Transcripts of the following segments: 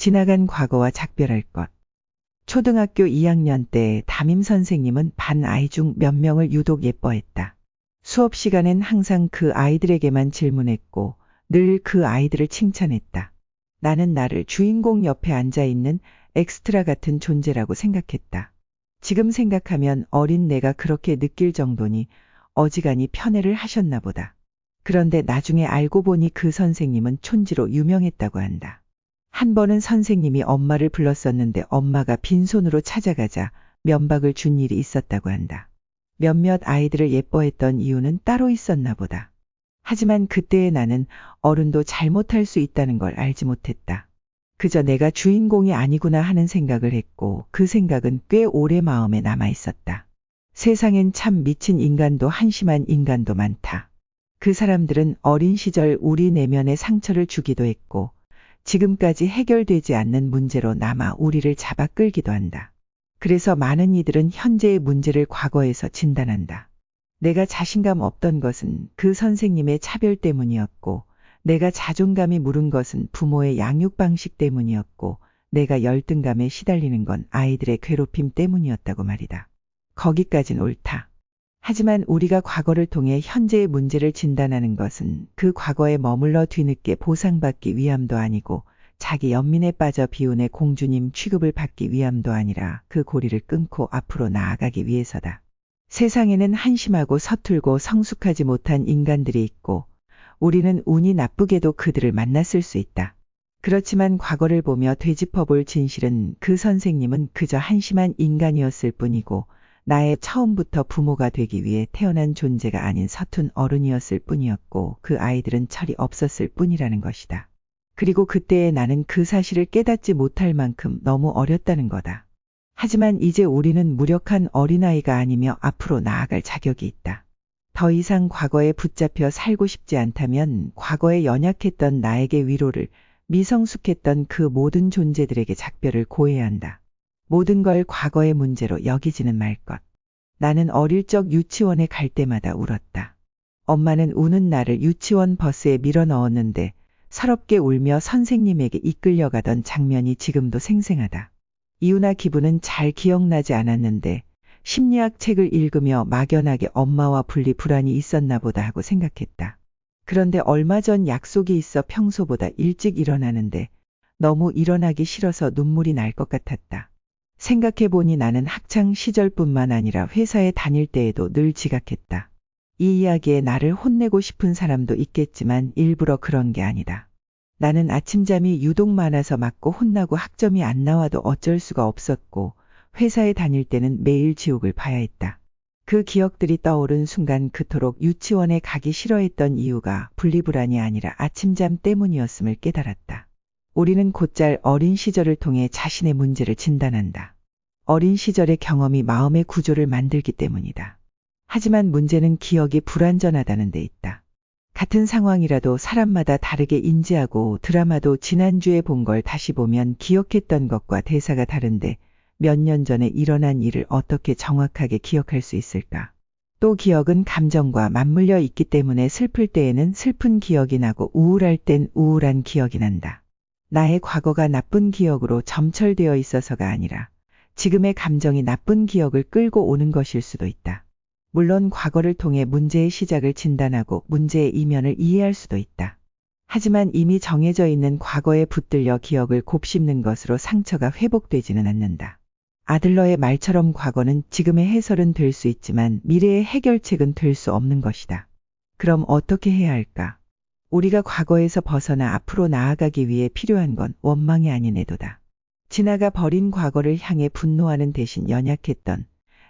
지나간 과거와 작별할 것. 초등학교 2학년 때 담임 선생님은 반 아이 중 몇 명을 유독 예뻐했다. 수업 시간엔 항상 그 아이들에게만 질문했고 늘 그 아이들을 칭찬했다. 나는 나를 주인공 옆에 앉아있는 엑스트라 같은 존재라고 생각했다. 지금 생각하면 어린 내가 그렇게 느낄 정도니 어지간히 편애를 하셨나 보다. 그런데 나중에 알고 보니 그 선생님은 촌지로 유명했다고 한다. 한 번은 선생님이 엄마를 불렀었는데 엄마가 빈손으로 찾아가자 면박을 준 일이 있었다고 한다. 몇몇 아이들을 예뻐했던 이유는 따로 있었나 보다. 하지만 그때의 나는 어른도 잘못할 수 있다는 걸 알지 못했다. 그저 내가 주인공이 아니구나 하는 생각을 했고 그 생각은 꽤 오래 마음에 남아 있었다. 세상엔 참 미친 인간도 한심한 인간도 많다. 그 사람들은 어린 시절 우리 내면에 상처를 주기도 했고 지금까지 해결되지 않는 문제로 남아 우리를 잡아 끌기도 한다. 그래서 많은 이들은 현재의 문제를 과거에서 진단한다. 내가 자신감 없던 것은 그 선생님의 차별 때문이었고 내가 자존감이 무른 것은 부모의 양육 방식 때문이었고 내가 열등감에 시달리는 건 아이들의 괴롭힘 때문이었다고 말이다. 거기까진 옳다. 하지만 우리가 과거를 통해 현재의 문제를 진단하는 것은 그 과거에 머물러 뒤늦게 보상받기 위함도 아니고 자기 연민에 빠져 비운의 공주님 취급을 받기 위함도 아니라 그 고리를 끊고 앞으로 나아가기 위해서다. 세상에는 한심하고 서툴고 성숙하지 못한 인간들이 있고 우리는 운이 나쁘게도 그들을 만났을 수 있다. 그렇지만 과거를 보며 되짚어볼 진실은 그 선생님은 그저 한심한 인간이었을 뿐이고 나의 처음부터 부모가 되기 위해 태어난 존재가 아닌 서툰 어른이었을 뿐이었고 그 아이들은 철이 없었을 뿐이라는 것이다. 그리고 그때의 나는 그 사실을 깨닫지 못할 만큼 너무 어렸다는 거다. 하지만 이제 우리는 무력한 어린아이가 아니며 앞으로 나아갈 자격이 있다. 더 이상 과거에 붙잡혀 살고 싶지 않다면 과거에 연약했던 나에게 위로를, 미성숙했던 그 모든 존재들에게 작별을 고해야 한다. 모든 걸 과거의 문제로 여기지는 말 것. 나는 어릴 적 유치원에 갈 때마다 울었다. 엄마는 우는 나를 유치원 버스에 밀어 넣었는데 서럽게 울며 선생님에게 이끌려가던 장면이 지금도 생생하다. 이유나 기분은 잘 기억나지 않았는데 심리학 책을 읽으며 막연하게 엄마와 분리 불안이 있었나 보다 하고 생각했다. 그런데 얼마 전 약속이 있어 평소보다 일찍 일어나는데 너무 일어나기 싫어서 눈물이 날 것 같았다. 생각해보니 나는 학창 시절뿐만 아니라 회사에 다닐 때에도 늘 지각했다. 이 이야기에 나를 혼내고 싶은 사람도 있겠지만 일부러 그런 게 아니다. 나는 아침잠이 유독 많아서 맞고 혼나고 학점이 안 나와도 어쩔 수가 없었고 회사에 다닐 때는 매일 지옥을 봐야 했다. 그 기억들이 떠오른 순간 그토록 유치원에 가기 싫어했던 이유가 분리불안이 아니라 아침잠 때문이었음을 깨달았다. 우리는 곧잘 어린 시절을 통해 자신의 문제를 진단한다. 어린 시절의 경험이 마음의 구조를 만들기 때문이다. 하지만 문제는 기억이 불완전하다는 데 있다. 같은 상황이라도 사람마다 다르게 인지하고 드라마도 지난주에 본 걸 다시 보면 기억했던 것과 대사가 다른데 몇 년 전에 일어난 일을 어떻게 정확하게 기억할 수 있을까? 또 기억은 감정과 맞물려 있기 때문에 슬플 때에는 슬픈 기억이 나고 우울할 땐 우울한 기억이 난다. 나의 과거가 나쁜 기억으로 점철되어 있어서가 아니라 지금의 감정이 나쁜 기억을 끌고 오는 것일 수도 있다. 물론 과거를 통해 문제의 시작을 진단하고 문제의 이면을 이해할 수도 있다. 하지만 이미 정해져 있는 과거에 붙들려 기억을 곱씹는 것으로 상처가 회복되지는 않는다. 아들러의 말처럼 과거는 지금의 해설은 될 수 있지만 미래의 해결책은 될 수 없는 것이다. 그럼 어떻게 해야 할까? 우리가 과거에서 벗어나 앞으로 나아가기 위해 필요한 건 원망이 아닌 애도다. 지나가 버린 과거를 향해 분노하는 대신 연약했던,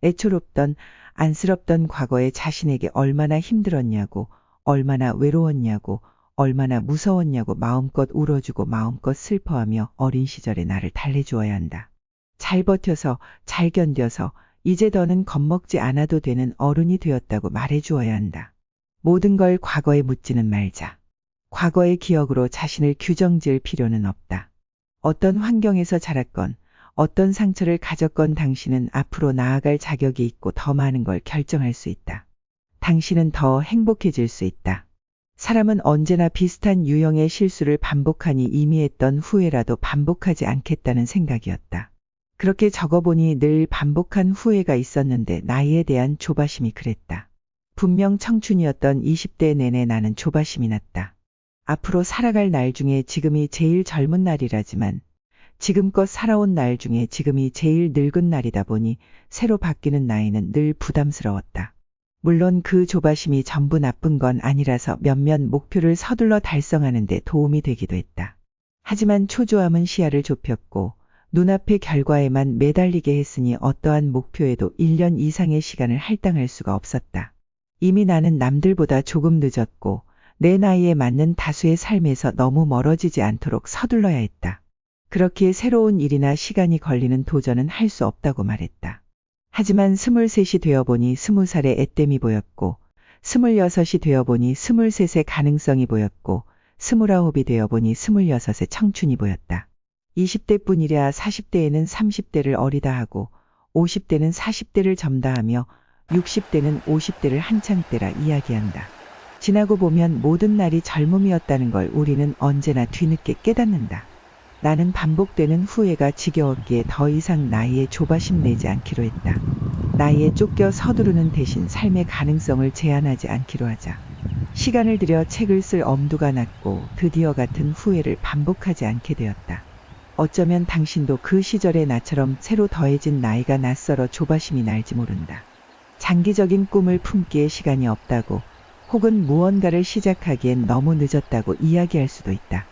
애초롭던, 안쓰럽던 과거에 자신에게 얼마나 힘들었냐고, 얼마나 외로웠냐고, 얼마나 무서웠냐고 마음껏 울어주고 마음껏 슬퍼하며 어린 시절의 나를 달래주어야 한다. 잘 버텨서, 잘 견뎌서 이제 더는 겁먹지 않아도 되는 어른이 되었다고 말해주어야 한다. 모든 걸 과거에 묻지는 말자. 과거의 기억으로 자신을 규정지을 필요는 없다. 어떤 환경에서 자랐건 어떤 상처를 가졌건 당신은 앞으로 나아갈 자격이 있고 더 많은 걸 결정할 수 있다. 당신은 더 행복해질 수 있다. 사람은 언제나 비슷한 유형의 실수를 반복하니 이미 했던 후회라도 반복하지 않겠다는 생각이었다. 그렇게 적어보니 늘 반복한 후회가 있었는데 나이에 대한 조바심이 그랬다. 분명 청춘이었던 20대 내내 나는 조바심이 났다. 앞으로 살아갈 날 중에 지금이 제일 젊은 날이라지만 지금껏 살아온 날 중에 지금이 제일 늙은 날이다 보니 새로 바뀌는 나이는 늘 부담스러웠다. 물론 그 조바심이 전부 나쁜 건 아니라서 몇몇 목표를 서둘러 달성하는 데 도움이 되기도 했다. 하지만 초조함은 시야를 좁혔고 눈앞의 결과에만 매달리게 했으니 어떠한 목표에도 1년 이상의 시간을 할당할 수가 없었다. 이미 나는 남들보다 조금 늦었고 내 나이에 맞는 다수의 삶에서 너무 멀어지지 않도록 서둘러야 했다. 그렇기에 새로운 일이나 시간이 걸리는 도전은 할 수 없다고 말했다. 하지만 23이 되어보니 20살의 애땜이 보였고 26이 되어보니 23의 가능성이 보였고 29이 되어보니 26의 청춘이 보였다. 20대뿐이랴 40대에는 30대를 어리다 하고 50대는 40대를 젊다 하며 60대는 50대를 한창 때라 이야기한다. 지나고 보면 모든 날이 젊음이었다는 걸 우리는 언제나 뒤늦게 깨닫는다. 나는 반복되는 후회가 지겨웠기에 더 이상 나이에 조바심 내지 않기로 했다. 나이에 쫓겨 서두르는 대신 삶의 가능성을 제한하지 않기로 하자. 시간을 들여 책을 쓸 엄두가 났고 드디어 같은 후회를 반복하지 않게 되었다. 어쩌면 당신도 그 시절의 나처럼 새로 더해진 나이가 낯설어 조바심이 날지 모른다. 장기적인 꿈을 품기에 시간이 없다고 혹은 무언가를 시작하기엔 너무 늦었다고 이야기할 수도 있다.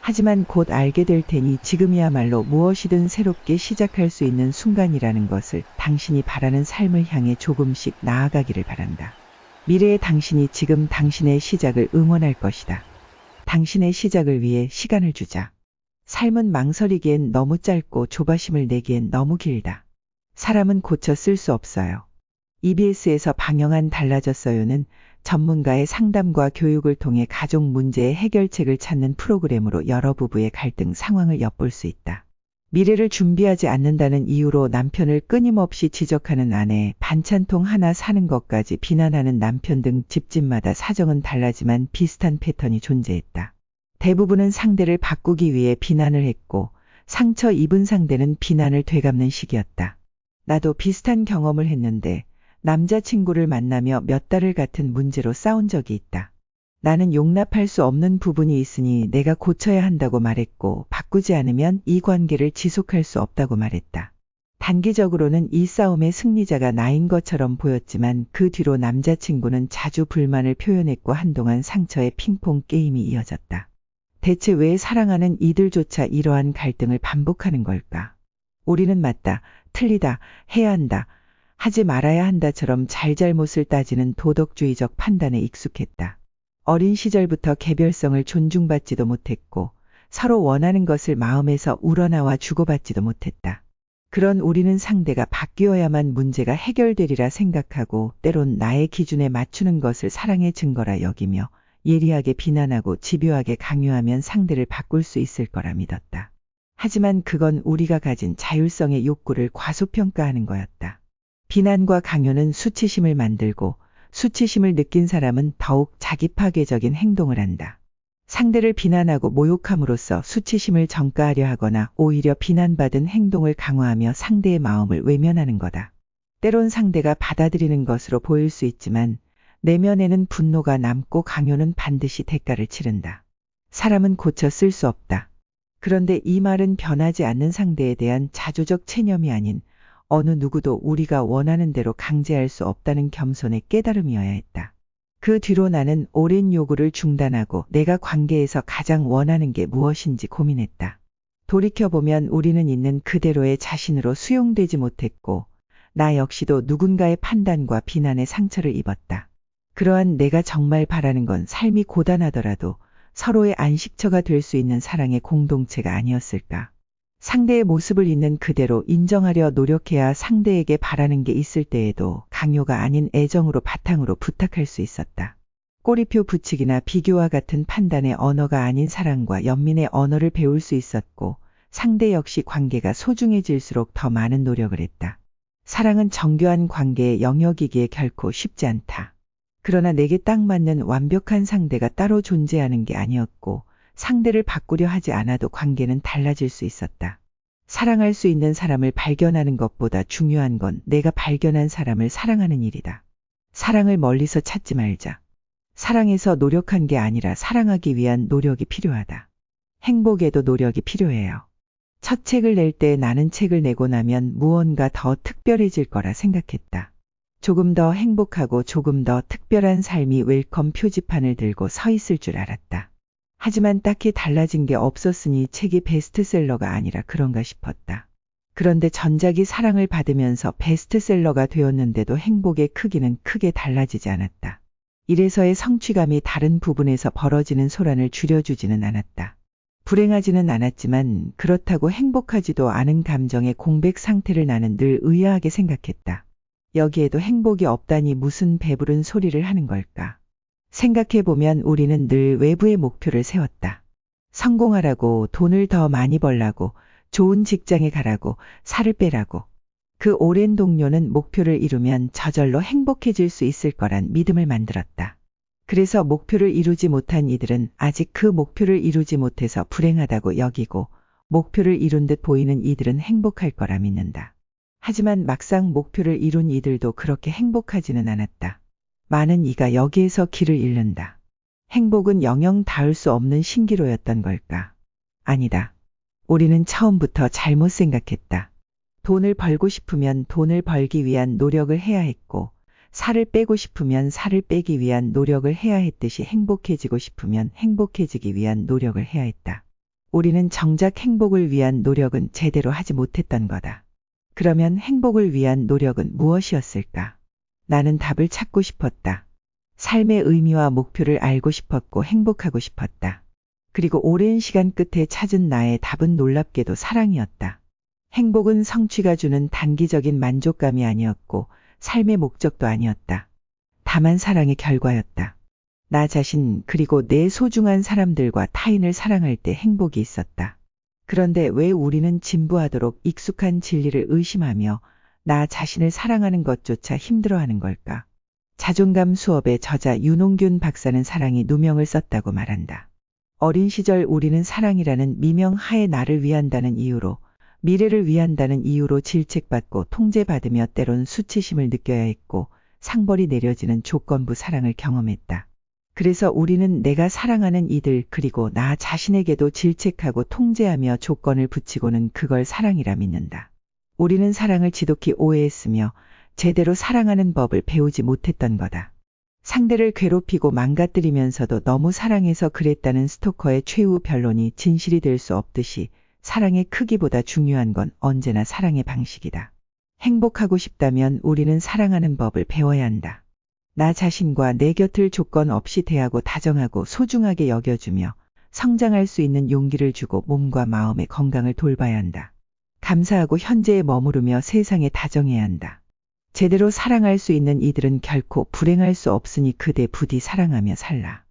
하지만 곧 알게 될 테니 지금이야말로 무엇이든 새롭게 시작할 수 있는 순간이라는 것을 당신이 바라는 삶을 향해 조금씩 나아가기를 바란다. 미래의 당신이 지금 당신의 시작을 응원할 것이다. 당신의 시작을 위해 시간을 주자. 삶은 망설이기엔 너무 짧고 조바심을 내기엔 너무 길다. 사람은 고쳐 쓸 수 없어요. EBS에서 방영한 달라졌어요는 전문가의 상담과 교육을 통해 가족 문제의 해결책을 찾는 프로그램으로 여러 부부의 갈등 상황을 엿볼 수 있다. 미래를 준비하지 않는다는 이유로 남편을 끊임없이 지적하는 아내, 반찬통 하나 사는 것까지 비난하는 남편 등 집집마다 사정은 달라지만 비슷한 패턴이 존재했다. 대부분은 상대를 바꾸기 위해 비난을 했고 상처 입은 상대는 비난을 되갚는 식이었다. 나도 비슷한 경험을 했는데 남자친구를 만나며 몇 달을 같은 문제로 싸운 적이 있다. 나는 용납할 수 없는 부분이 있으니 내가 고쳐야 한다고 말했고 바꾸지 않으면 이 관계를 지속할 수 없다고 말했다. 단기적으로는 이 싸움의 승리자가 나인 것처럼 보였지만 그 뒤로 남자친구는 자주 불만을 표현했고 한동안 상처의 핑퐁 게임이 이어졌다. 대체 왜 사랑하는 이들조차 이러한 갈등을 반복하는 걸까? 우리는 맞다, 틀리다, 해야 한다, 하지 말아야 한다처럼 잘잘못을 따지는 도덕주의적 판단에 익숙했다. 어린 시절부터 개별성을 존중받지도 못했고 서로 원하는 것을 마음에서 우러나와 주고받지도 못했다. 그런 우리는 상대가 바뀌어야만 문제가 해결되리라 생각하고 때론 나의 기준에 맞추는 것을 사랑의 증거라 여기며 예리하게 비난하고 집요하게 강요하면 상대를 바꿀 수 있을 거라 믿었다. 하지만 그건 우리가 가진 자율성의 욕구를 과소평가하는 거였다. 비난과 강요는 수치심을 만들고 수치심을 느낀 사람은 더욱 자기 파괴적인 행동을 한다. 상대를 비난하고 모욕함으로써 수치심을 전가하려 하거나 오히려 비난받은 행동을 강화하며 상대의 마음을 외면하는 거다. 때론 상대가 받아들이는 것으로 보일 수 있지만 내면에는 분노가 남고 강요는 반드시 대가를 치른다. 사람은 고쳐 쓸 수 없다. 그런데 이 말은 변하지 않는 상대에 대한 자조적 체념이 아닌 어느 누구도 우리가 원하는 대로 강제할 수 없다는 겸손의 깨달음이어야 했다. 그 뒤로 나는 오랜 요구를 중단하고 내가 관계에서 가장 원하는 게 무엇인지 고민했다. 돌이켜보면 우리는 있는 그대로의 자신으로 수용되지 못했고 나 역시도 누군가의 판단과 비난에 상처를 입었다. 그러한 내가 정말 바라는 건 삶이 고단하더라도 서로의 안식처가 될 수 있는 사랑의 공동체가 아니었을까. 상대의 모습을 있는 그대로 인정하려 노력해야 상대에게 바라는 게 있을 때에도 강요가 아닌 애정으로 바탕으로 부탁할 수 있었다. 꼬리표 붙이기나 비교와 같은 판단의 언어가 아닌 사랑과 연민의 언어를 배울 수 있었고 상대 역시 관계가 소중해질수록 더 많은 노력을 했다. 사랑은 정교한 관계의 영역이기에 결코 쉽지 않다. 그러나 내게 딱 맞는 완벽한 상대가 따로 존재하는 게 아니었고 상대를 바꾸려 하지 않아도 관계는 달라질 수 있었다. 사랑할 수 있는 사람을 발견하는 것보다 중요한 건 내가 발견한 사람을 사랑하는 일이다. 사랑을 멀리서 찾지 말자. 사랑해서 노력한 게 아니라 사랑하기 위한 노력이 필요하다. 행복에도 노력이 필요해요. 첫 책을 낼 때 나는 책을 내고 나면 무언가 더 특별해질 거라 생각했다. 조금 더 행복하고 조금 더 특별한 삶이 웰컴 표지판을 들고 서 있을 줄 알았다. 하지만 딱히 달라진 게 없었으니 책이 베스트셀러가 아니라 그런가 싶었다. 그런데 전작이 사랑을 받으면서 베스트셀러가 되었는데도 행복의 크기는 크게 달라지지 않았다. 이래서의 성취감이 다른 부분에서 벌어지는 소란을 줄여주지는 않았다. 불행하지는 않았지만 그렇다고 행복하지도 않은 감정의 공백 상태를 나는 늘 의아하게 생각했다. 여기에도 행복이 없다니 무슨 배부른 소리를 하는 걸까? 생각해보면 우리는 늘 외부의 목표를 세웠다. 성공하라고, 돈을 더 많이 벌라고, 좋은 직장에 가라고, 살을 빼라고. 그 오랜 동료는 목표를 이루면 저절로 행복해질 수 있을 거란 믿음을 만들었다. 그래서 목표를 이루지 못한 이들은 아직 그 목표를 이루지 못해서 불행하다고 여기고 목표를 이룬 듯 보이는 이들은 행복할 거라 믿는다. 하지만 막상 목표를 이룬 이들도 그렇게 행복하지는 않았다. 많은 이가 여기에서 길을 잃는다. 행복은 영영 닿을 수 없는 신기로였던 걸까? 아니다. 우리는 처음부터 잘못 생각했다. 돈을 벌고 싶으면 돈을 벌기 위한 노력을 해야 했고 살을 빼고 싶으면 살을 빼기 위한 노력을 해야 했듯이 행복해지고 싶으면 행복해지기 위한 노력을 해야 했다. 우리는 정작 행복을 위한 노력은 제대로 하지 못했던 거다. 그러면 행복을 위한 노력은 무엇이었을까? 나는 답을 찾고 싶었다. 삶의 의미와 목표를 알고 싶었고 행복하고 싶었다. 그리고 오랜 시간 끝에 찾은 나의 답은 놀랍게도 사랑이었다. 행복은 성취가 주는 단기적인 만족감이 아니었고 삶의 목적도 아니었다. 다만 사랑의 결과였다. 나 자신 그리고 내 소중한 사람들과 타인을 사랑할 때 행복이 있었다. 그런데 왜 우리는 진부하도록 익숙한 진리를 의심하며 나 자신을 사랑하는 것조차 힘들어하는 걸까? 자존감 수업의 저자 윤홍균 박사는 사랑이 누명을 썼다고 말한다. 어린 시절 우리는 사랑이라는 미명 하에 나를 위한다는 이유로 미래를 위한다는 이유로 질책받고 통제받으며 때론 수치심을 느껴야 했고 상벌이 내려지는 조건부 사랑을 경험했다. 그래서 우리는 내가 사랑하는 이들 그리고 나 자신에게도 질책하고 통제하며 조건을 붙이고는 그걸 사랑이라 믿는다. 우리는 사랑을 지독히 오해했으며 제대로 사랑하는 법을 배우지 못했던 거다. 상대를 괴롭히고 망가뜨리면서도 너무 사랑해서 그랬다는 스토커의 최후 변론이 진실이 될 수 없듯이 사랑의 크기보다 중요한 건 언제나 사랑의 방식이다. 행복하고 싶다면 우리는 사랑하는 법을 배워야 한다. 나 자신과 내 곁을 조건 없이 대하고 다정하고 소중하게 여겨주며 성장할 수 있는 용기를 주고 몸과 마음의 건강을 돌봐야 한다. 감사하고 현재에 머무르며 세상에 다정해야 한다. 제대로 사랑할 수 있는 이들은 결코 불행할 수 없으니 그대 부디 사랑하며 살라.